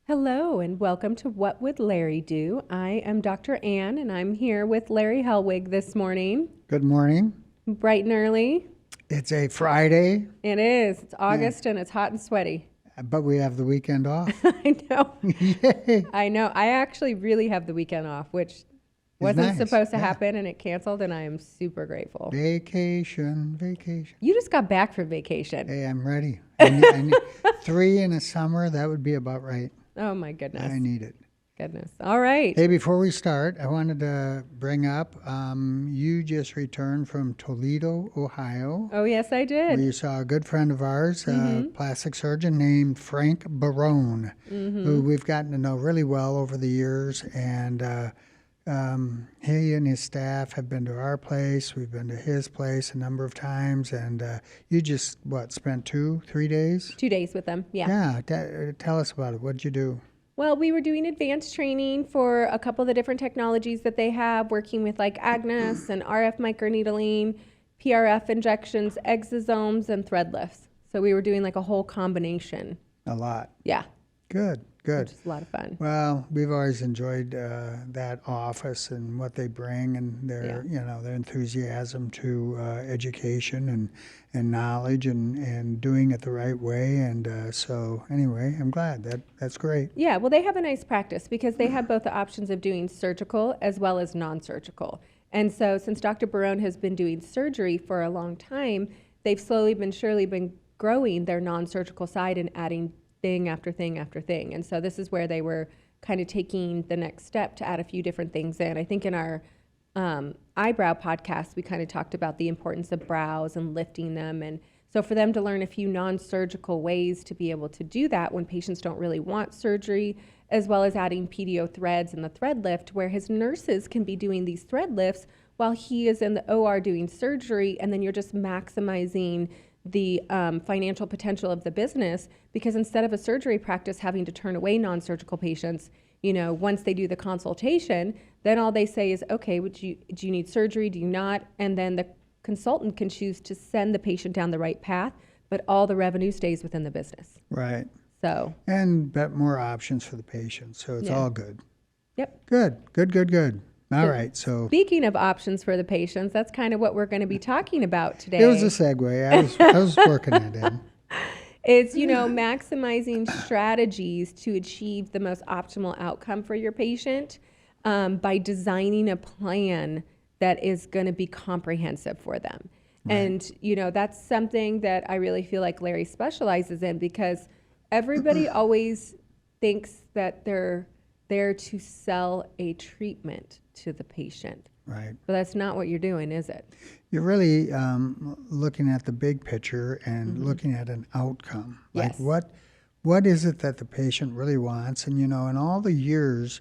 Hello and welcome to What Would Larry Do? I am Dr. Ann and I'm here with Larry Hellwig this morning, Good morning. bright and early. It's a Friday, It is. It's yeah, August and it's hot and sweaty. but we have the weekend off. I know. Yay! I know. I actually really have the weekend off, which It's wasn't nice. supposed to Yeah. happen and it canceled and I am super grateful. Vacation, vacation. You just got back from vacation. Hey, I'm ready. I need 3 in a summer, that would be about right. Oh my I goodness. need it. Goodness. All right. Hey, before we start, I wanted to bring up you just returned from Toledo, Ohio, Oh, yes, I where did. you saw a good friend of ours, a plastic surgeon named Frank Barone, who we've gotten to know really well over the years. And he and his staff have been to our place. We've been to his place a number of times. And you just, spent 2, 3 days? 2 days with them. Yeah. Yeah, tell us about it. What'd you do? Well, we were doing advanced training for a couple of the different technologies that they have, working with like Agnes and RF microneedling, PRF injections, exosomes, and thread lifts. So we were doing like a whole combination. A lot. Yeah, Good, good. which is a lot of fun. Well, we've always enjoyed that office and what they bring, and their their enthusiasm to education and knowledge and doing it the right way. And so anyway, I'm glad that's great. Yeah, well, they have a nice practice because they have both the options of doing surgical as well as non-surgical. And so since Dr. Barone has been doing surgery for a long time, they've slowly but surely been growing their non-surgical side and adding thing after thing after thing. And so this is where they were kind of taking the next step to add a few different things in. I think in our eyebrow podcast, we kind of talked about the importance of brows and lifting them. And so for them to learn a few non-surgical ways to be able to do that when patients don't really want surgery, as well as adding PDO threads and the thread lift, where his nurses can be doing these thread lifts while he is in the OR doing surgery, and then you're just maximizing the financial potential of the business, because instead of a surgery practice having to turn away non-surgical patients, once they do the consultation, then all they say is, okay, do you need surgery? Do you not? And then the consultant can choose to send the patient down the right path, but all the revenue stays within the business. Right. So, And bet more options for the patient, so it's Yeah. all good. yep. Good. All So- right, so Speaking of options for the patients, that's kind of what we're going to be talking about today. it was a segue. I was working it in. It's, maximizing strategies to achieve the most optimal outcome for your patient by designing a plan that is going to be comprehensive for them. Right. And, that's something that I really feel like Larry specializes in, because everybody always thinks that they're there to sell a treatment to the patient. Right. But that's not what you're doing, is it? You're really looking at the big picture and looking at an outcome. Yes. Like what is it that the patient really wants? And in all the years,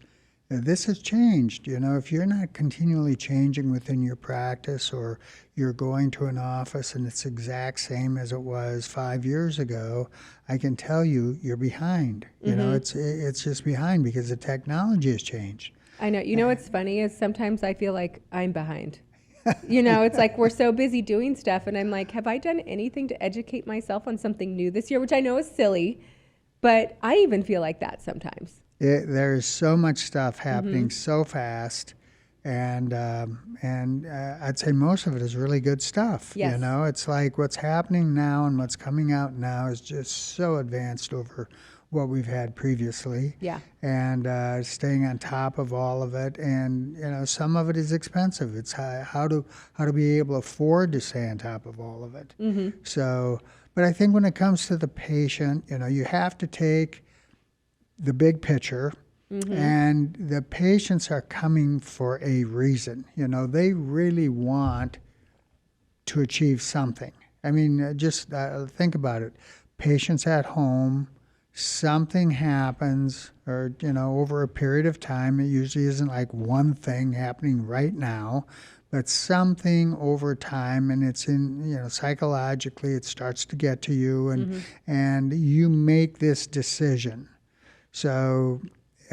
this has changed. If you're not continually changing within your practice, or you're going to an office and it's exact same as it was 5 years ago, I can tell you're behind. It's just behind because the technology has changed. I know. What's funny is sometimes I feel like I'm behind. It's like we're so busy doing stuff, and I'm like, have I done anything to educate myself on something new this year? Which I know is silly, but I even feel like that sometimes. There's so much stuff happening so fast, and I'd say most of it is really good stuff. Yes. It's like what's happening now and what's coming out now is just so advanced over what we've had previously. Yeah. And staying on top of all of it, and some of it is expensive. It's how to be able to afford to stay on top of all of it. So, but I think when it comes to the patient, you have to take the big picture, and the patients are coming for a reason. They really want to achieve something. I mean, just think about it. Patients at home, something happens, or over a period of time. It usually isn't like one thing happening right now, but something over time, and it's in psychologically it starts to get to you, and you make this decision. So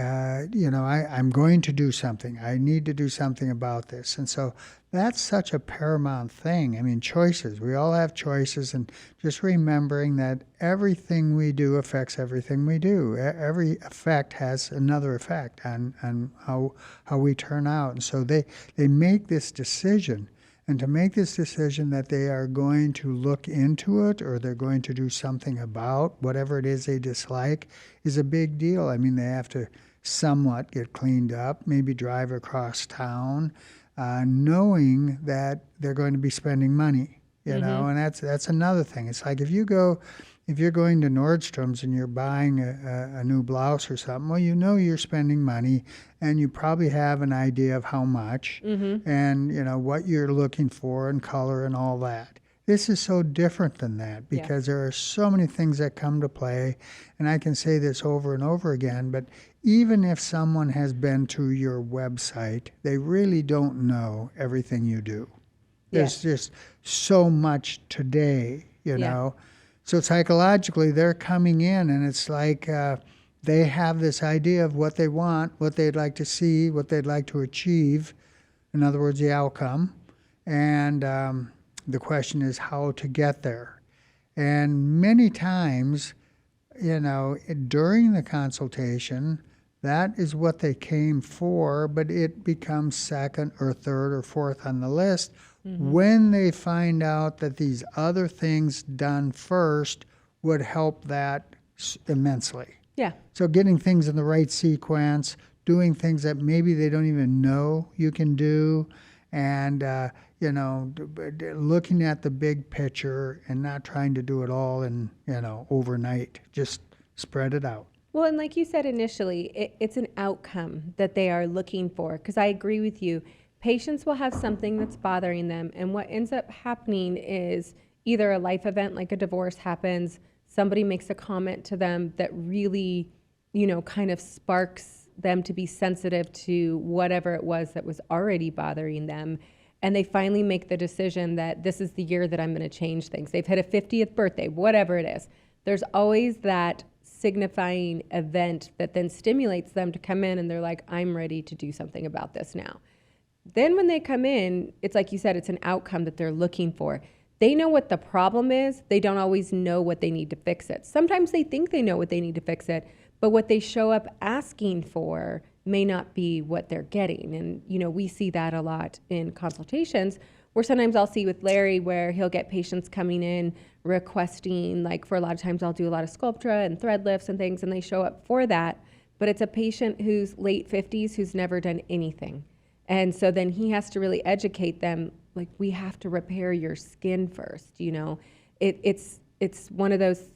I'm going to do something. I need to do something about this. And so that's such a paramount thing. I mean, choices. We all have choices, and just remembering that everything we do affects everything we do. Every effect has another effect on how we turn out. And so they make this decision. And to make this decision that they are going to look into it or they're going to do something about whatever it is they dislike is a big deal. I mean, they have to somewhat get cleaned up, maybe drive across town, knowing that they're going to be spending money, you know, and that's another thing. It's like if you're going to Nordstrom's and you're buying a new blouse or something, well, you know you're spending money and you probably have an idea of how much and, you know, what you're looking for and color and all that. This is so different than that because there are so many things that come to play. And I can say this over and over again, but even if someone has been to your website, they really don't know everything you do. There's just so much today, you know. So psychologically, they're coming in, and it's like they have this idea of what they want, what they'd like to see, what they'd like to achieve. In other words, the outcome. And the question is how to get there. And many times, you know, during the consultation, that is what they came for, but it becomes second or third or fourth on the list when they find out that these other things done first would help that immensely. Yeah. So getting things in the right sequence, doing things that maybe they don't even know you can do, and you know, looking at the big picture and not trying to do it all in, you know, overnight. Just spread it out. Well, and like you said initially, it's an outcome that they are looking for. Because I agree with you. Patients will have something that's bothering them. And what ends up happening is either a life event like a divorce happens, somebody makes a comment to them that really, you know, kind of sparks them to be sensitive to whatever it was that was already bothering them. And they finally make the decision that this is the year that I'm going to change things. They've hit a 50th birthday, whatever it is. There's always that signifying event that then stimulates them to come in and they're like, I'm ready to do something about this now. Then when they come in, it's like you said, it's an outcome that they're looking for. They know what the problem is. They don't always know what they need to fix it. Sometimes they think they know what they need to fix it, but what they show up asking for may not be what they're getting. And, you know, we see that a lot in consultations where sometimes I'll see with Larry where he'll get patients coming in requesting, like for a lot of times I'll do a lot of Sculptra and thread lifts and things, and they show up for that. But it's a patient who's late 50s who's never done anything. And so then he has to really educate them, like, we have to repair your skin first, you know. It's one of those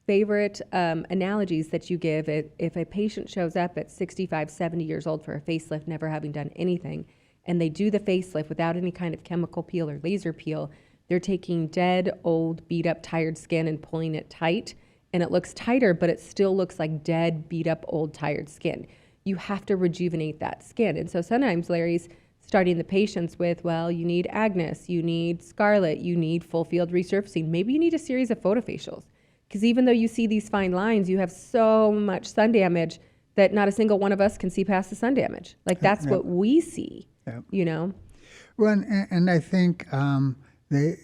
favorite analogies that you give. If a patient shows up at 65, 70 years old for a facelift, never having done anything, and they do the facelift without any kind of chemical peel or laser peel, they're taking dead, old, beat up, tired skin and pulling it tight, and it looks tighter, but it still looks like dead, beat up, old, tired skin. You have to rejuvenate that skin. And so sometimes Larry's starting the patients with, well, you need Agnes, you need Scarlet, you need full field resurfacing. Maybe you need a series of photofacials. Because even though you see these fine lines, you have so much sun damage that not a single one of us can see past the sun damage. Like that's what we see, you know? Well, and I think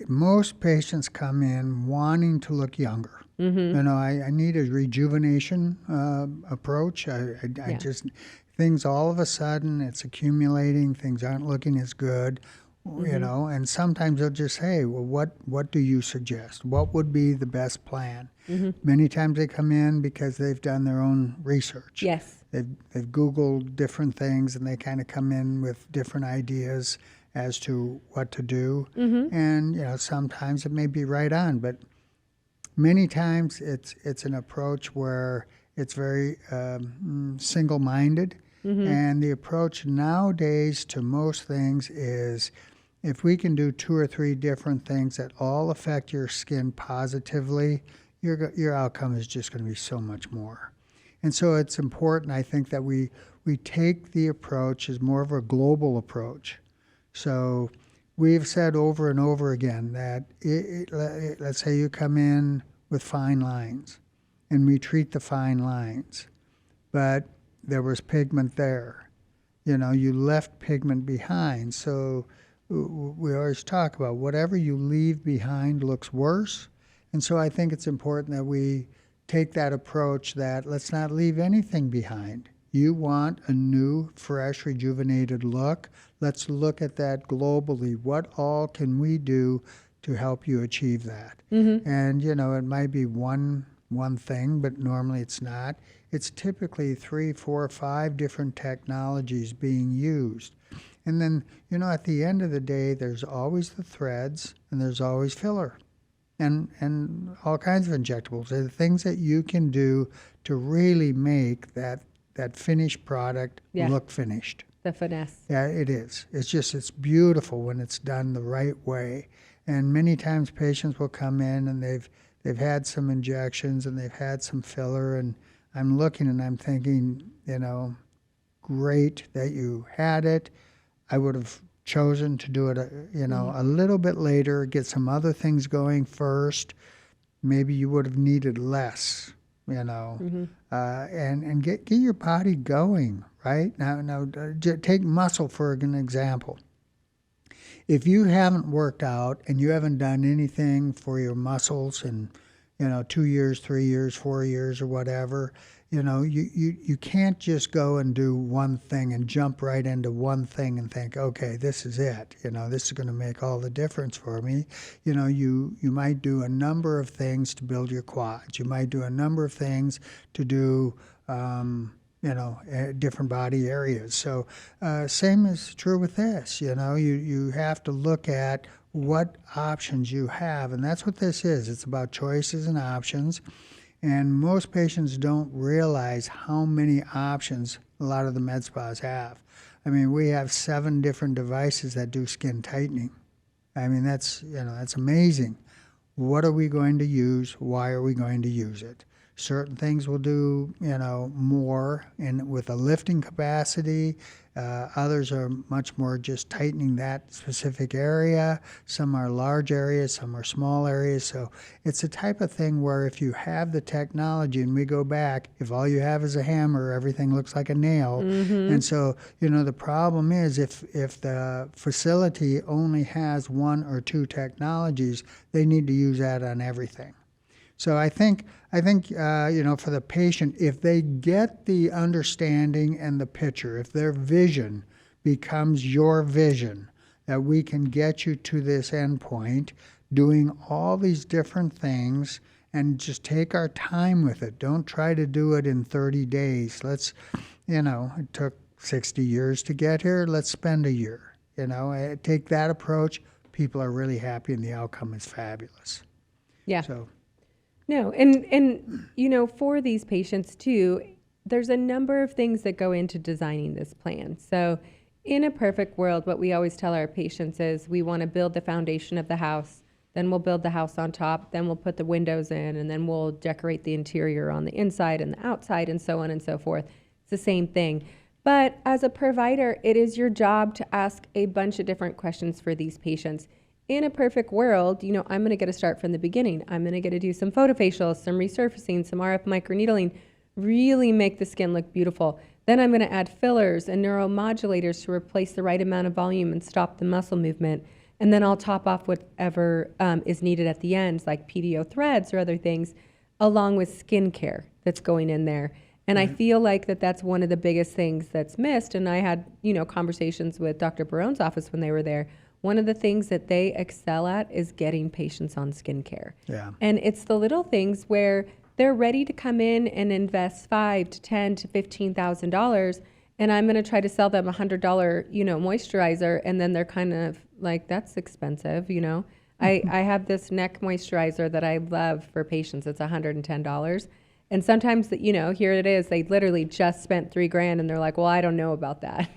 most patients come in wanting to look younger. You know, I need a rejuvenation approach. I just, things all of a sudden, it's accumulating, things aren't looking as good, you know, and sometimes they'll just say, well, what do you suggest? What would be the best plan? Many times they come in because they've done their own research. Yes. They've Googled different things and they kind of come in with different ideas as to what to do. And, you know, sometimes it may be right on, but many times it's an approach where it's very single-minded. And the approach nowadays to most things is if we can do 2 or 3 different things that all affect your skin positively, your outcome is just going to be so much more. And so it's important, I think, that we take the approach as more of a global approach. So we've said over and over again that let's say you come in with fine lines, and we treat the fine lines. But there was pigment there. You left pigment behind. So we always talk about whatever you leave behind looks worse. And so I think it's important that we take that approach that let's not leave anything behind. You want a new, fresh, rejuvenated look. Let's look at that globally. What all can we do to help you achieve that? And, it might be one thing, but normally it's not. It's typically 3, 4, 5 different technologies being used. And then, at the end of the day, there's always the threads and there's always filler and all kinds of injectables. They're the things that you can do to really make that finished product look finished. The finesse. Yeah, it is. It's beautiful when it's done the right way. And many times patients will come in and they've had some injections and they've had some filler, and I'm looking and I'm thinking, great that you had it. I would have chosen to do it, a little bit later, get some other things going first. Maybe you would have needed less, and get your body going, right? Now, take muscle for an example. If you haven't worked out and you haven't done anything for your muscles in, 2 years, 3 years, 4 years, or whatever, you can't just go and do one thing and jump right into one thing and think, okay, this is it. This is going to make all the difference for me. You might do a number of things to build your quads. You might do a number of things to do, different body areas. So same is true with this. You have to look at what options you have, and that's what this is. It's about choices and options. And most patients don't realize how many options a lot of the med spas have. I mean, we have 7 different devices that do skin tightening. I mean, that's amazing. What are we going to use? Why are we going to use it? Certain things will do, more with a lifting capacity. Others are much more just tightening that specific area. Some are large areas, some are small areas. So it's a type of thing where if you have the technology, and we go back, if all you have is a hammer, everything looks like a nail. And so, the problem is if the facility only has 1 or 2 technologies, they need to use that on everything. So I think for the patient, if they get the understanding and the picture, if their vision becomes your vision, that we can get you to this endpoint, doing all these different things, and just take our time with it. Don't try to do it in 30 days. Let's, it took 60 years to get here. Let's spend a year. Take that approach. People are really happy, and the outcome is fabulous. Yeah. So. No, and for these patients too, there's a number of things that go into designing this plan. So in a perfect world, what we always tell our patients is we want to build the foundation of the house, then we'll build the house on top, then we'll put the windows in, and then we'll decorate the interior on the inside and the outside, and so on and so forth. It's the same thing. But as a provider, it is your job to ask a bunch of different questions for these patients. In a perfect world, I'm going to get to start from the beginning. I'm going to get to do some photofacials, some resurfacing, some RF microneedling, really make the skin look beautiful. Then I'm going to add fillers and neuromodulators to replace the right amount of volume and stop the muscle movement. And then I'll top off whatever is needed at the end, like PDO threads or other things, along with skincare that's going in there. And I feel like that's one of the biggest things that's missed. And I had, conversations with Dr. Barone's office when they were there. One of the things that they excel at is getting patients on skincare. Yeah. And it's the little things where they're ready to come in and invest $5,000 to $10,000 to $15,000, and I'm going to try to sell them $100, moisturizer, and then they're kind of like, that's expensive, I have this neck moisturizer that I love for patients. It's $110. And sometimes, here it is. They literally just spent $3,000, and they're like, well, I don't know about that.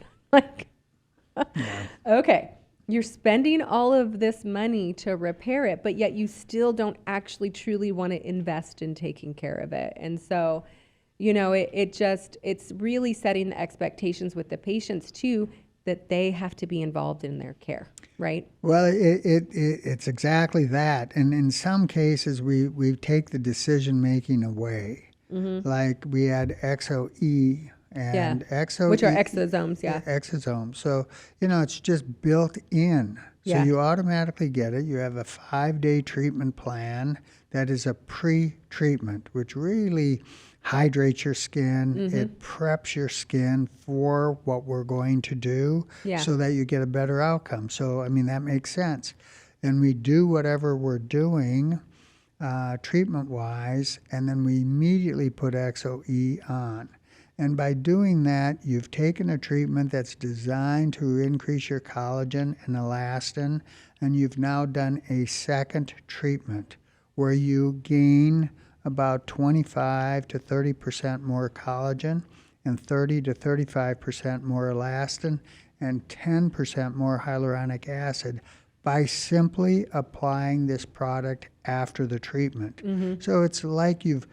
Okay. You're spending all of this money to repair it, but yet you still don't actually truly want to invest in taking care of it. And so, it's really setting the expectations with the patients too, that they have to be involved in their care, right? Well, it's exactly that. And in some cases, we take the decision making away. Like we had XOE And XO which are exosomes, yeah. Exosomes. So, it's just built in. So Yeah. you automatically get it. You have a 5-day treatment plan that is a pre-treatment, which really hydrates your skin. It preps your skin for what we're going to do so that you get a better outcome. So, I mean, that makes sense. And we do whatever we're doing treatment-wise, and then we immediately put XOE on. And by doing that, you've taken a treatment that's designed to increase your collagen and elastin, and you've now done a second treatment where you gain about 25 to 30% more collagen and 30 to 35% more elastin and 10% more hyaluronic acid by simply applying this product after the treatment. So it's like you've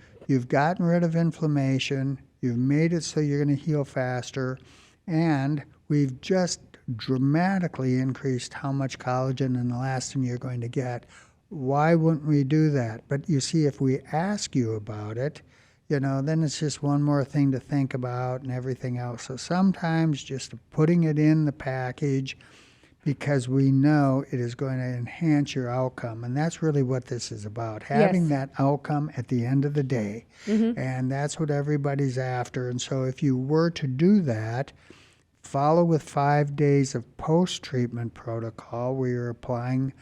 gotten rid of inflammation, you've made it so you're going to heal faster, and we've just dramatically increased how much collagen and elastin you're going to get. Why wouldn't we do that? But you see, if we ask you about it, then it's just one more thing to think about and everything else. So sometimes just putting it in the package because we know it is going to enhance your outcome. And that's really what this is about, having that outcome at the end of the day. And that's what everybody's after. And so if you were to do that, follow with 5 days of post-treatment protocol where you're applying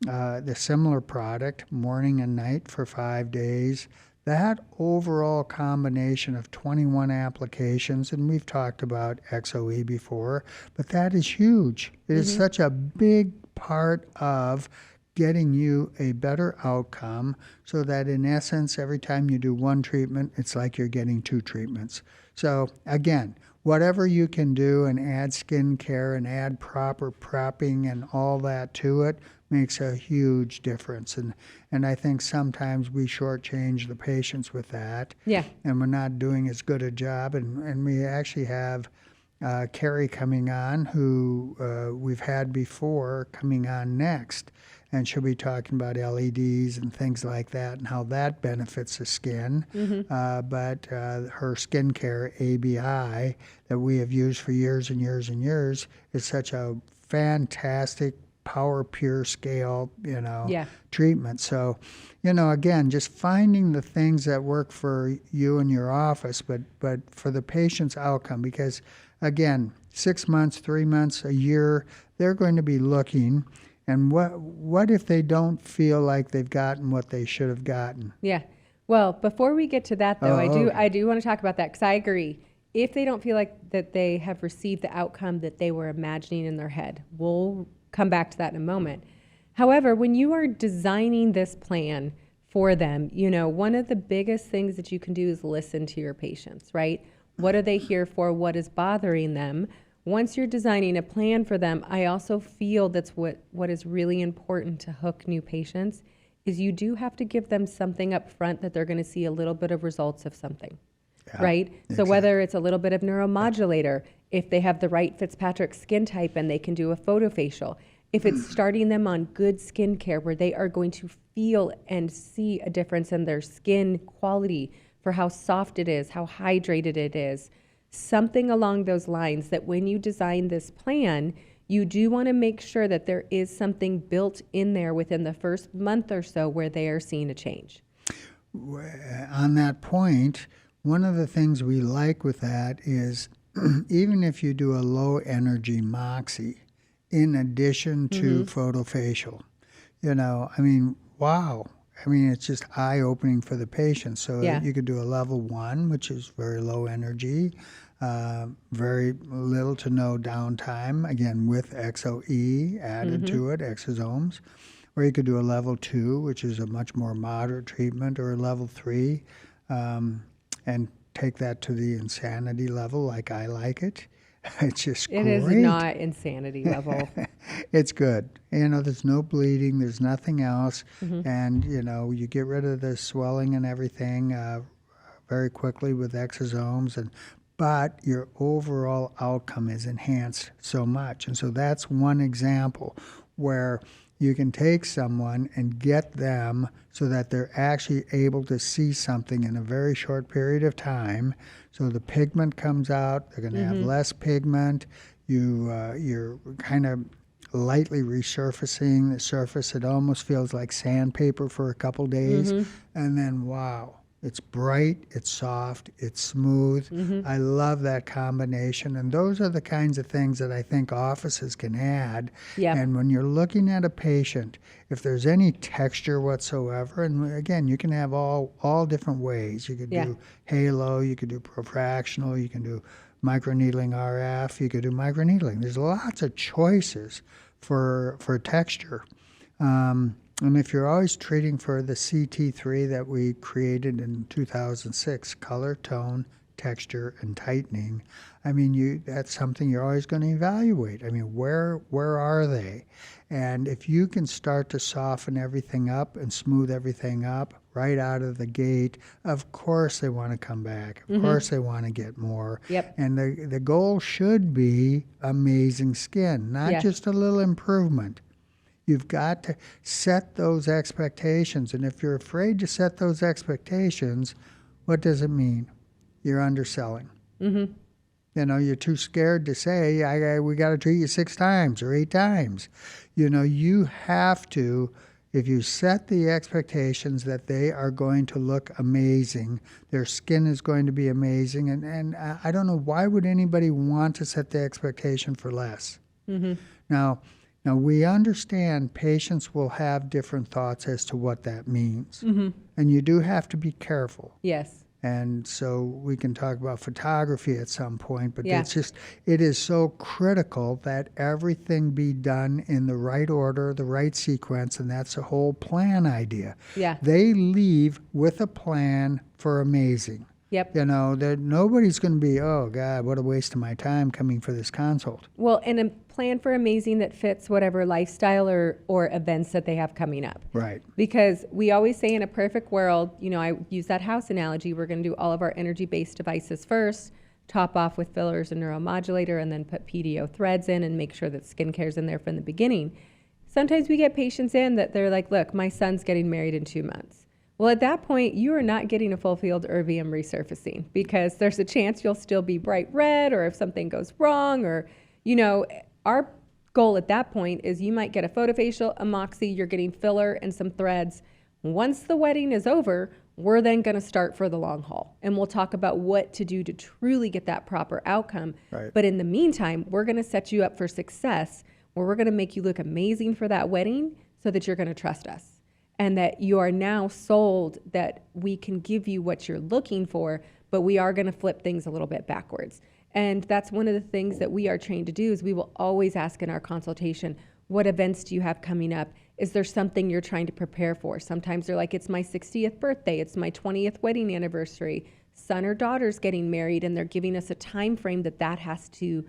the similar product morning and night for 5 days. That overall combination of 21 applications, and we've talked about XOE before, but that is huge. It is such a big part of getting you a better outcome so that in essence, every time you do one treatment, it's like you're getting 2 treatments. So again, whatever you can do and add skin care and add proper prepping and all that to it makes a huge difference. And I think sometimes we shortchange the patients with that. Yeah. And we're not doing as good a job. And we actually have Carrie coming on, who we've had before, coming on next. And she'll be talking about LEDs and things like that and how that benefits the skin. But her skincare ABI that we have used for years and years and years is such a fantastic power pure scale, treatment. So, again, just finding the things that work for you and your office, but for the patient's outcome, because again, 6 months, 3 months, a year, they're going to be looking. And what if they don't feel like they've gotten what they should have gotten? Yeah. Well, before we get to that, though, I do want to talk about that because I agree. If they don't feel like that they have received the outcome that they were imagining in their head, we'll come back to that in a moment. However, when you are designing this plan for them, one of the biggest things that you can do is listen to your patients, right? What are they here for? What is bothering them? Once you're designing a plan for them, I also feel that's what is really important to hook new patients is you do have to give them something up front that they're going to see a little bit of results of something, right? Exactly. So whether it's a little bit of neuromodulator, if they have the right Fitzpatrick skin type and they can do a photofacial, if it's starting them on good skincare where they are going to feel and see a difference in their skin quality for how soft it is, how hydrated it is, something along those lines that when you design this plan, you do want to make sure that there is something built in there within the first month or so where they are seeing a change. On that point, one of the things we like with that is even if you do a low energy moxie in addition to photofacial, wow. It's just eye-opening for the patient. So you could do a level 1, which is very low energy, very little to no downtime, again, with XOE added to it, exosomes. Or you could do a level 2, which is a much more moderate treatment, or a level 3, and take that to the insanity level like I like it. It's just great. It is not insanity level. It's good. There's no bleeding. There's nothing else. And, you get rid of the swelling and everything very quickly with exosomes. But your overall outcome is enhanced so much. And so that's one example where, you can take someone and get them so that they're actually able to see something in a very short period of time. So the pigment comes out, they're going to have less pigment. You're kind of lightly resurfacing the surface. It almost feels like sandpaper for a couple days. And then, wow, it's bright, it's soft, it's smooth. I love that combination. And those are the kinds of things that I think offices can add. Yeah. And when you're looking at a patient, if there's any texture whatsoever, and again, you can have all different ways. You could do halo, you could do profractional, you can do microneedling RF, you could do microneedling. There's lots of choices for texture. And if you're always treating for the CT3 that we created in 2006, color, tone, texture, and tightening, I mean, that's something you're always going to evaluate. I mean, where are they? And if you can start to soften everything up and smooth everything up right out of the gate, of course they want to come back. Of course they want to get more. Yep. And the goal should be amazing skin, not just a little improvement. You've got to set those expectations. And if you're afraid to set those expectations, what does it mean? You're underselling. You know, you're too scared to say, we got to treat you 6 times or 8 times. You know, you have to, if you set the expectations that they are going to look amazing, their skin is going to be amazing. And I don't know, why would anybody want to set the expectation for less? Now, we understand patients will have different thoughts as to what that means. And you do have to be careful. Yes. And so we can talk about photography at some point, but it is so critical that everything be done in the right order, the right sequence, and that's the whole plan idea. Yeah. They leave with a plan for amazing. Yep. You know, that nobody's going to be, oh, God, what a waste of my time coming for this consult. Well, and a plan for amazing that fits whatever lifestyle or events that they have coming up. Right. Because we always say in a perfect world, you know, I use that house analogy, we're going to do all of our energy-based devices first, top off with fillers and neuromodulator, and then put PDO threads in and make sure that skincare's in there from the beginning. Sometimes we get patients in that they're like, look, my son's getting married in 2 months. Well, at that point, you are not getting a full field erbium resurfacing because there's a chance you'll still be bright red, or if something goes wrong, or, you know, our goal at that point is you might get a photofacial, a moxie, you're getting filler and some threads. Once the wedding is over, we're then going to start for the long haul. And we'll talk about what to do to truly get that proper outcome. Right. But in the meantime, we're going to set you up for success where we're going to make you look amazing for that wedding so that you're going to trust us. And that you are now sold that we can give you what you're looking for, but we are going to flip things a little bit backwards. And that's one of the things that we are trained to do is we will always ask in our consultation, what events do you have coming up? Is there something you're trying to prepare for? Sometimes they're like, it's my 60th birthday, it's my 20th wedding anniversary, son or daughter's getting married, and they're giving us a time frame that has to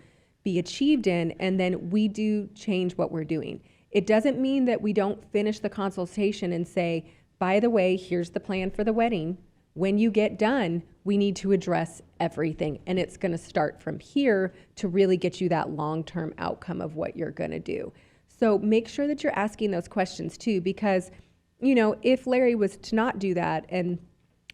be achieved in, and then we do change what we're doing. It doesn't mean that we don't finish the consultation and say, by the way, here's the plan for the wedding. When you get done, we need to address everything. And it's going to start from here to really get you that long-term outcome of what you're going to do. So make sure that you're asking those questions too, because, you know, if Larry was to not do that and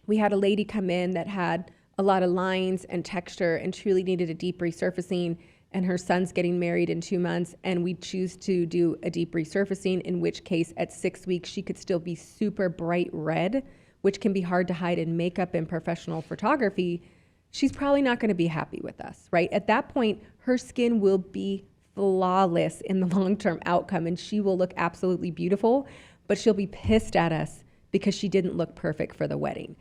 we had a lady come in that had a lot of lines and texture and truly needed a deep resurfacing, and her son's getting married in 2 months, and we choose to do a deep resurfacing, in which case at 6 weeks, she could still be super bright red, which can be hard to hide in makeup and professional photography, she's probably not going to be happy with us, right? At that point, her skin will be flawless in the long-term outcome, and she will look absolutely beautiful, but she'll be pissed at us because she didn't look perfect for the wedding.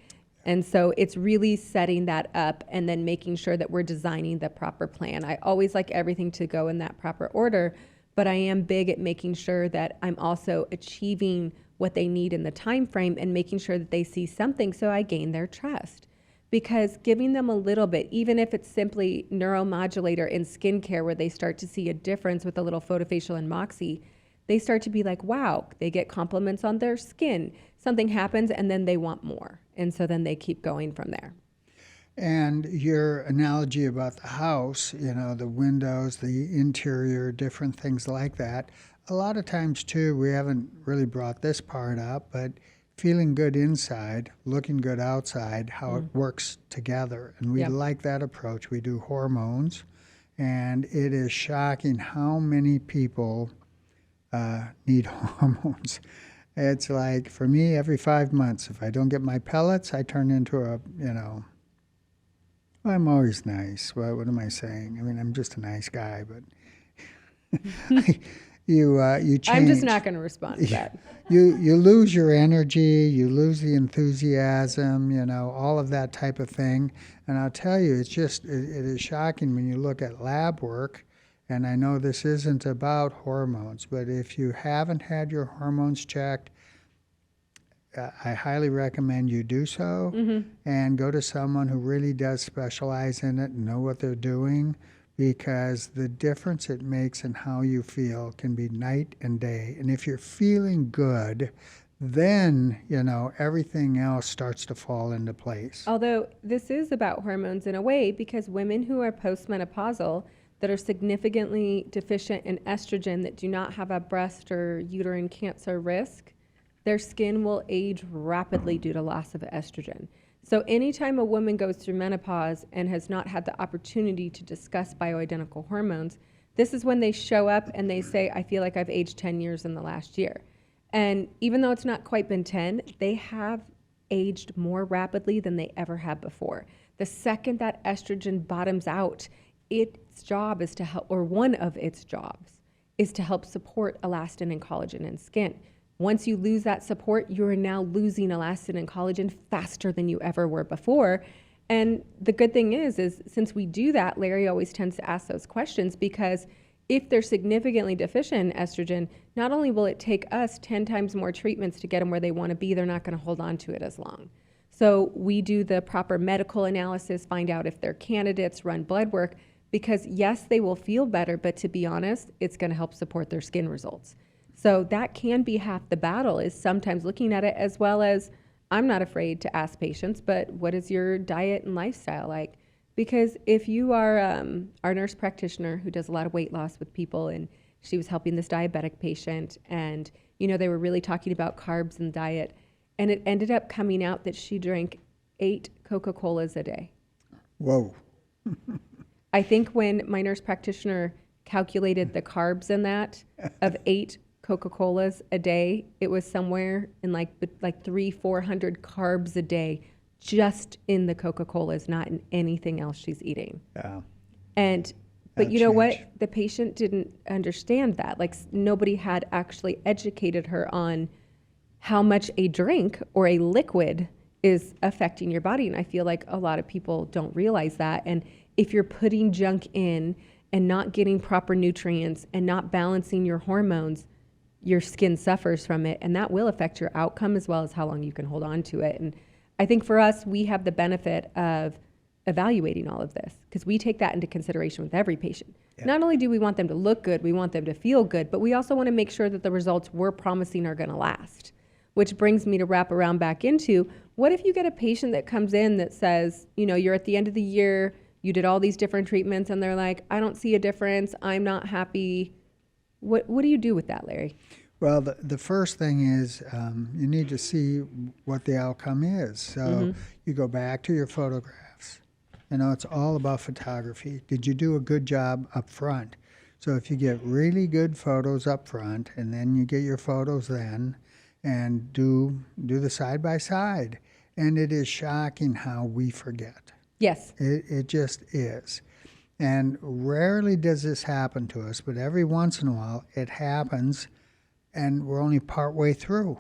And so it's really setting that up and then making sure that we're designing the proper plan. I always like everything to go in that proper order, but I am big at making sure that I'm also achieving what they need in the time frame and making sure that they see something so I gain their trust. Because giving them a little bit, even if it's simply neuromodulator in skincare where they start to see a difference with a little photofacial and moxie, they start to be like, wow, they get compliments on their skin. Something happens and then they want more. And so then they keep going from there. And your analogy about the house, you know, the windows, the interior, different things like that, a lot of times too, we haven't really brought this part up, but feeling good inside, looking good outside, how it works together. And we Yeah. like that approach. We do hormones, and it is shocking how many people need hormones. It's like, for me, every 5 months, if I don't get my pellets, I turn into a, well, I'm always nice. What am I saying? I mean, I'm just a nice guy, but you change. I'm just not going to respond to that. You lose your energy, you lose the enthusiasm, all of that type of thing. And I'll tell you, it is shocking when you look at lab work. And I know this isn't about hormones, but if you haven't had your hormones checked, I highly recommend you do so, and go to someone who really does specialize in it and know what they're doing, because the difference it makes in how you feel can be night and day. And if you're feeling good, then, everything else starts to fall into place. Although this is about hormones in a way, because women who are postmenopausal that are significantly deficient in estrogen, that do not have a breast or uterine cancer risk, their skin will age rapidly due to loss of estrogen. So anytime a woman goes through menopause and has not had the opportunity to discuss bioidentical hormones, this is when they show up and they say, I feel like I've aged 10 years in the last year. And even though it's not quite been 10, they have aged more rapidly than they ever have before. The second that estrogen bottoms out, its job is to help, or one of its jobs is to help support elastin and collagen in skin. Once you lose that support, you are now losing elastin and collagen faster than you ever were before. And the good thing is since we do that, Larry always tends to ask those questions, because if they're significantly deficient in estrogen, not only will it take us 10 times more treatments to get them where they want to be, they're not going to hold on to it as long. So we do the proper medical analysis, find out if they're candidates, run blood work, because yes, they will feel better, but to be honest, it's going to help support their skin results. So that can be half the battle, is sometimes looking at it, as well as, I'm not afraid to ask patients, but what is your diet and lifestyle like? Because if you are our nurse practitioner who does a lot of weight loss with people, and she was helping this diabetic patient, and they were really talking about carbs and diet, and it ended up coming out that she drank 8 Coca-Colas a day. Whoa. I think when my nurse practitioner calculated the carbs in that of 8 Coca-Colas a day, it was somewhere in like 300-400 carbs a day, just in the Coca-Colas, not in anything else she's eating. Yeah. But you know what? The patient didn't understand that. Like, nobody had actually educated her on how much a drink or a liquid is affecting your body. And I feel like a lot of people don't realize that. And if you're putting junk in and not getting proper nutrients and not balancing your hormones, your skin suffers from it, and that will affect your outcome as well as how long you can hold on to it. And I think for us, we have the benefit of evaluating all of this, because we take that into consideration with every patient. Yeah. Not only do we want them to look good, we want them to feel good, but we also want to make sure that the results we're promising are going to last. Which brings me to wrap around back into, what if you get a patient that comes in that says, you're at the end of the year, you did all these different treatments, and they're like, I don't see a difference, I'm not happy. What do you do with that, Larry? Well, the first thing is you need to see what the outcome is. So you go back to your photographs. It's all about photography. Did you do a good job up front? So if you get really good photos up front, and then you get your photos then, and do the side-by-side. And it is shocking how we forget. Yes. It just is. And rarely does this happen to us, but every once in a while it happens, and we're only partway through.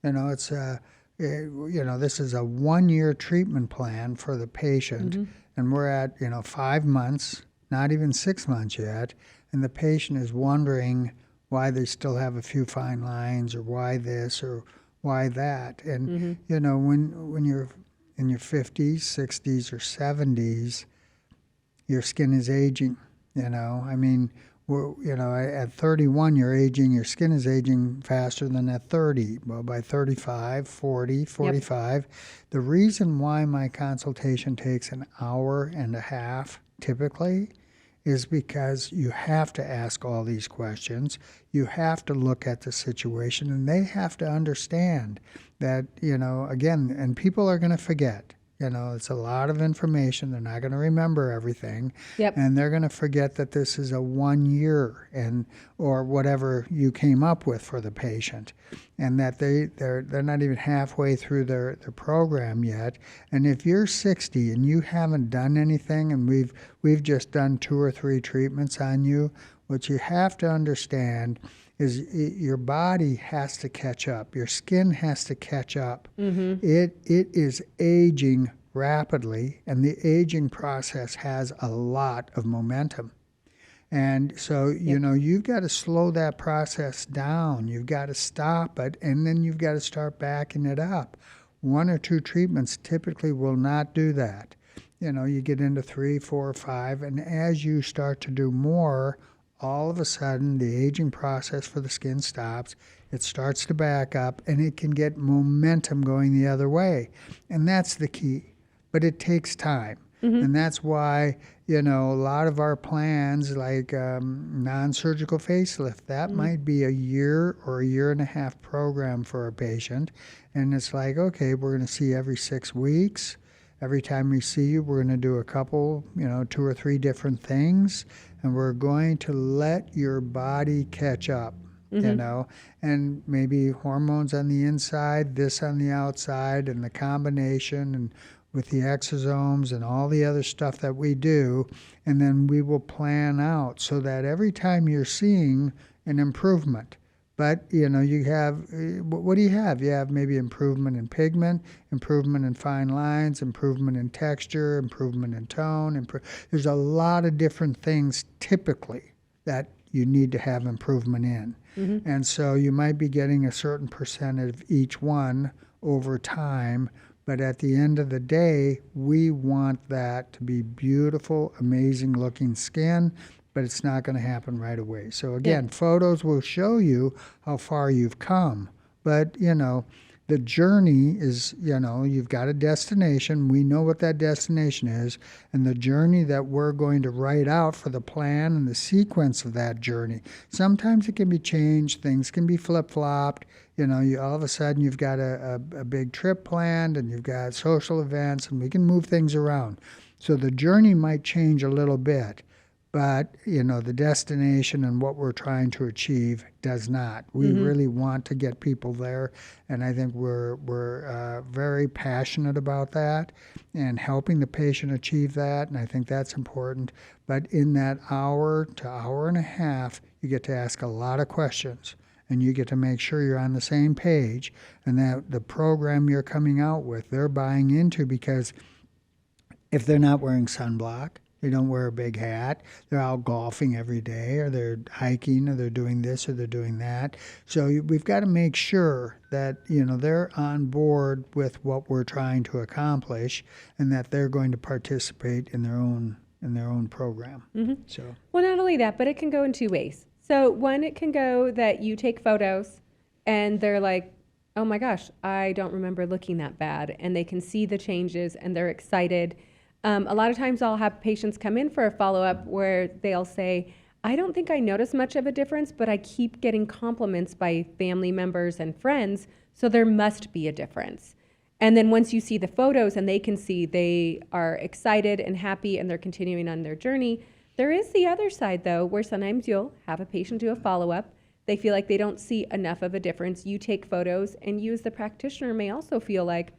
It's this is a 1-year treatment plan for the patient, and we're at 5 months, not even 6 months yet, and the patient is wondering why they still have a few fine lines, or why this or why that. And when you're in your 50s, 60s, or 70s, your skin is aging. I mean, at 31, you're aging, your skin is aging faster than at 30. Well, by 35, 40, 45, the reason why my consultation takes an hour and a half typically is because you have to ask all these questions. You have to look at the situation, and they have to understand that, again, and people are going to forget. It's a lot of information. They're not going to remember everything. Yep. And they're going to forget that this is a 1 year or whatever you came up with for the patient. And that they're not even halfway through their program yet. And if you're 60 and you haven't done anything, and we've just done 2 or 3 treatments on you, what you have to understand is your body has to catch up. Your skin has to catch up. Mm-hmm. It is aging rapidly, and the aging process has a lot of momentum. And so, you've got to slow that process down. You've got to stop it, and then you've got to start backing it up. 1 or 2 treatments typically will not do that. You get into 3, 4, 5, and as you start to do more, all of a sudden the aging process for the skin stops. It starts to back up, and it can get momentum going the other way. And that's the key. But it takes time. Mm-hmm. And that's why, a lot of our plans, like non-surgical facelift, that might be a year or a year and a half program for a patient. And it's like, okay, we're going to see every 6 weeks. Every time we see you, we're going to do a couple, 2 or 3 different things. And we're going to let your body catch up, and maybe hormones on the inside, this on the outside, and the combination, and with the exosomes and all the other stuff that we do. And then we will plan out so that every time you're seeing an improvement. But, you have, what do you have? You have maybe improvement in pigment, improvement in fine lines, improvement in texture, improvement in tone. There's a lot of different things typically that you need to have improvement in. Mm-hmm. And so you might be getting a certain percentage of each one over time. But at the end of the day, we want that to be beautiful, amazing looking skin. But it's not going to happen right away. So again, photos will show you how far you've come. But, the journey is, you've got a destination. We know what that destination is. And the journey that we're going to write out for the plan and the sequence of that journey. Sometimes it can be changed. Things can be flip-flopped. All of a sudden you've got a big trip planned, and you've got social events, and we can move things around. So the journey might change a little bit. But, the destination and what we're trying to achieve does not. We really want to get people there, and I think we're very passionate about that and helping the patient achieve that, and I think that's important. But in that hour to hour and a half, you get to ask a lot of questions, and you get to make sure you're on the same page, and that the program you're coming out with, they're buying into, because if they're not wearing sunblock, they don't wear a big hat, they're out golfing every day, or they're hiking, or they're doing this, or they're doing that. So we've got to make sure that, they're on board with what we're trying to accomplish, and that they're going to participate in their own program. Mm-hmm. So, well, not only that, but it can go in 2 ways. So one, it can go that you take photos and they're like, oh my gosh, I don't remember looking that bad. And they can see the changes and they're excited. A lot of times I'll have patients come in for a follow-up where they'll say, I don't think I notice much of a difference, but I keep getting compliments by family members and friends, so there must be a difference. And then once you see the photos and they can see they are excited and happy and they're continuing on their journey, there is the other side, though, where sometimes you'll have a patient do a follow-up. They feel like they don't see enough of a difference. You take photos, and you as the practitioner may also feel like,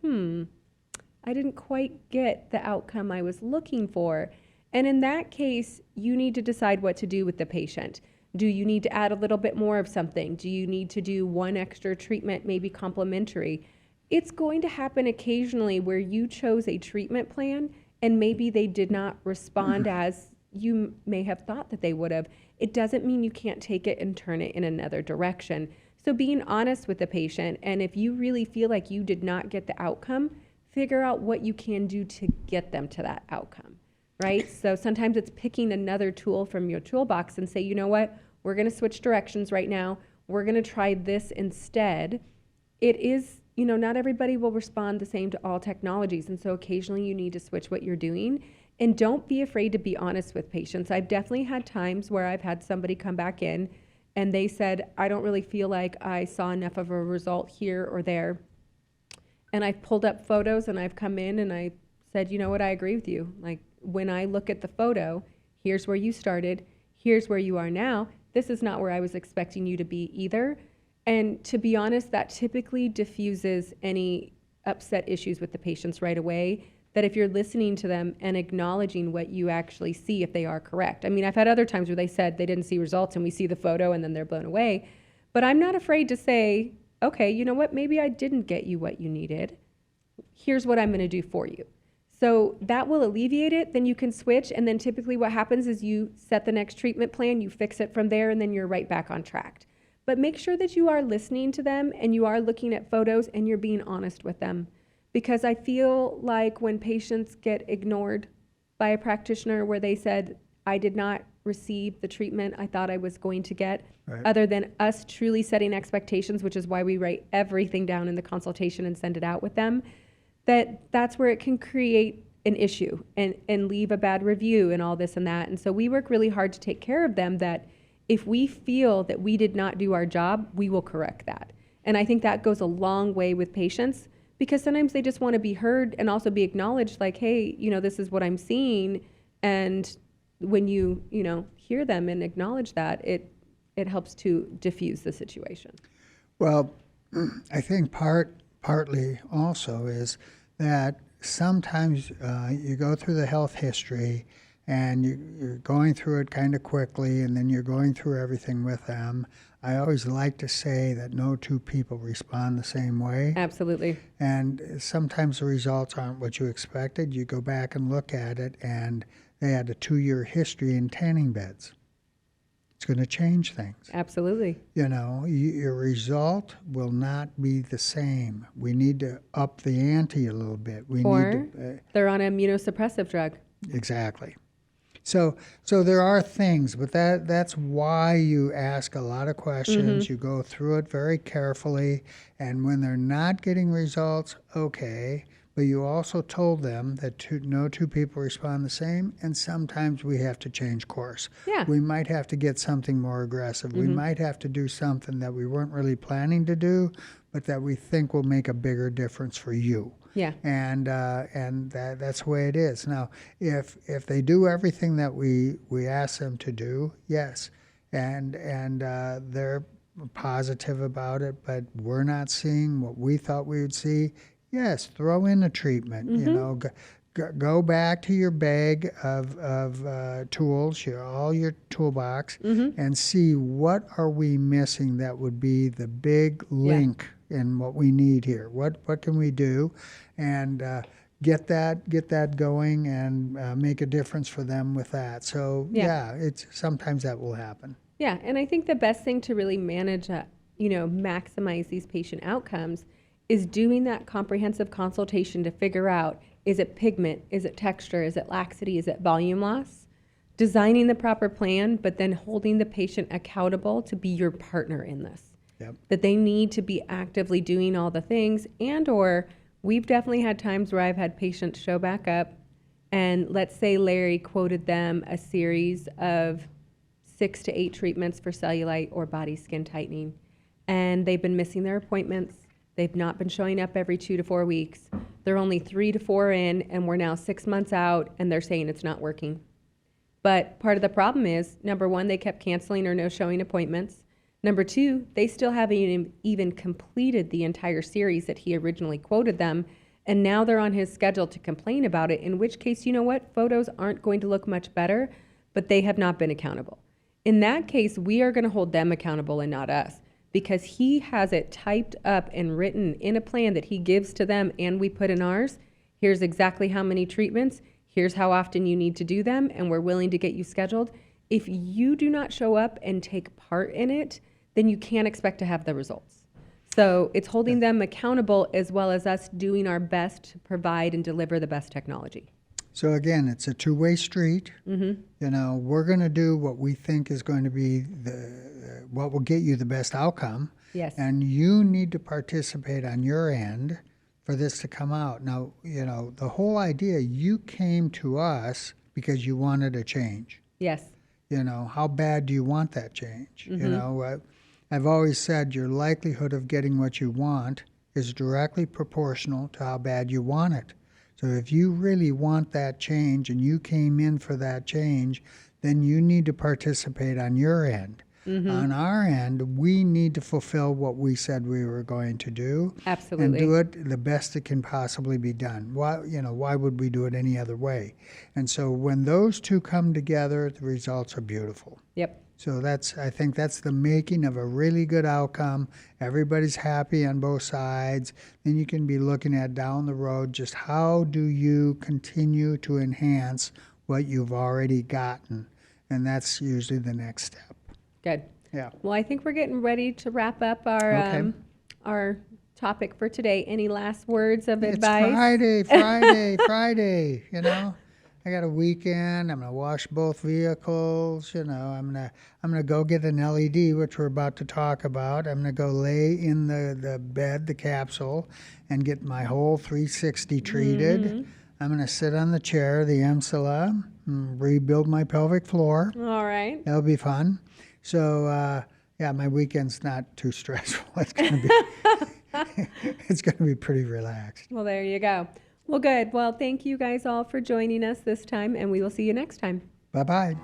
I didn't quite get the outcome I was looking for. And in that case, you need to decide what to do with the patient. Do you need to add a little bit more of something? Do you need to do one extra treatment, maybe complementary? It's going to happen occasionally where you chose a treatment plan and maybe they did not respond as you may have thought that they would have. It doesn't mean you can't take it and turn it in another direction. So being honest with the patient, and if you really feel like you did not get the outcome, figure out what you can do to get them to that outcome, right? So sometimes it's picking another tool from your toolbox and say, you know what, we're going to switch directions right now. We're going to try this instead. It is, not everybody will respond the same to all technologies. And so occasionally you need to switch what you're doing And don't be afraid to be honest with patients. I've definitely had times where I've had somebody come back in and they said, I don't really feel like I saw enough of a result here or there. And I've pulled up photos and I've come in and I said, you know what, I agree with you. Like, when I look at the photo, here's where you started, here's where you are now. This is not where I was expecting you to be either. And to be honest, that typically diffuses any upset issues with the patients right away. That if you're listening to them and acknowledging what you actually see, if they are correct. I mean, I've had other times where they said they didn't see results and we see the photo and then they're blown away. But I'm not afraid to say, okay, you know what, maybe I didn't get you what you needed. Here's what I'm going to do for you. So that will alleviate it. Then you can switch. And then typically what happens is you set the next treatment plan, you fix it from there, and then you're right back on track. But make sure that you are listening to them and you are looking at photos and you're being honest with them. Because I feel like when patients get ignored by a practitioner where they said, I did not receive the treatment I thought I was going to get, Right. other than us truly setting expectations, which is why we write everything down in the consultation and send it out with them, that's where it can create an issue and leave a bad review and all this and that. And so we work really hard to take care of them, that if we feel that we did not do our job, we will correct that. And I think that goes a long way with patients, because sometimes they just want to be heard and also be acknowledged, like, hey, you know, this is what I'm seeing. And when you hear them and acknowledge that, it helps to diffuse the situation. Well, I think partly also is that sometimes you go through the health history and you're going through it kind of quickly, and then you're going through everything with them. I always like to say that no two people respond the same way. Absolutely. And sometimes the results aren't what you expected. You go back and look at it, and they had a 2-year history in tanning beds. It's going to change things. Absolutely. You know, your result will not be the same. We need to up the ante a little bit. We Or need to, they're on a immunosuppressive drug. exactly. So there are things, but that's why you ask a lot of questions. You go through it very carefully, and when they're not getting results, okay. But you also told them that no two people respond the same, and sometimes we have to change course. Yeah. We might have to get something more aggressive. We might have to do something that we weren't really planning to do, but that we think will make a bigger difference for you. Yeah. And that's the way it is. Now, if they do everything that we ask them to do, yes, and they're positive about it, but we're not seeing what we thought we would see, yes, throw in a treatment. You know, go back to your bag of tools, all your toolbox, and see what are we missing that would be the big link in what we need here. What can we do, and get that going and make a difference for them with that. So it's sometimes that will happen. Yeah, and I think the best thing to really manage, maximize these patient outcomes is doing that comprehensive consultation to figure out, is it pigment, is it texture, is it laxity, is it volume loss? Designing the proper plan, but then holding the patient accountable to be your partner in this. Yep. That they need to be actively doing all the things, or we've definitely had times where I've had patients show back up, and let's say Larry quoted them a series of 6 to 8 treatments for cellulite or body skin tightening, and they've been missing their appointments. They've not been showing up every 2 to 4 weeks. They're only 3 to 4 in, and we're now 6 months out, and they're saying it's not working. But part of the problem is, number one, they kept canceling or no showing appointments. Number two, they still haven't even completed the entire series that he originally quoted them, and now they're on his schedule to complain about it, in which case, you know what? Photos aren't going to look much better, but they have not been accountable. In that case, we are going to hold them accountable and not us, because he has it typed up and written in a plan that he gives to them and we put in ours. Here's exactly how many treatments. Here's how often you need to do them, and we're willing to get you scheduled. If you do not show up and take part in it, then you can't expect to have the results. So it's holding them accountable as well as us doing our best to provide and deliver the best technology. So again, it's a two-way street. You know, we're going to do what we think is going to be what will get you the best outcome. Yes. And you need to participate on your end for this to come out. Now, the whole idea, you came to us because you wanted a change. Yes. How bad do you want that change? I've always said your likelihood of getting what you want is directly proportional to how bad you want it. So if you really want that change and you came in for that change, then you need to participate on your end. On our end, we need to fulfill what we said we were going to do. Absolutely. And do it the best it can possibly be done. Why would we do it any other way? And so when those two come together, the results are beautiful. Yep. So I think that's the making of a really good outcome. Everybody's happy on both sides. Then you can be looking at down the road, just how do you continue to enhance what you've already gotten? And that's usually the next step. Good. Yeah. Well, I think we're getting ready to wrap up our topic for today. Any last words of advice? It's Friday, I got a weekend. I'm gonna wash both vehicles. I'm gonna go get an LED, which we're about to talk about. I'm gonna go lay in the bed, the capsule, and get my whole 360 treated. I'm gonna sit on the chair, the Emsala, and rebuild my pelvic floor. All right. That'll be fun. So my weekend's not too stressful. It's gonna be pretty relaxed. Well, there you go. Well, good. Well, thank you guys all for joining us this time, and we will see you next time. Bye-bye.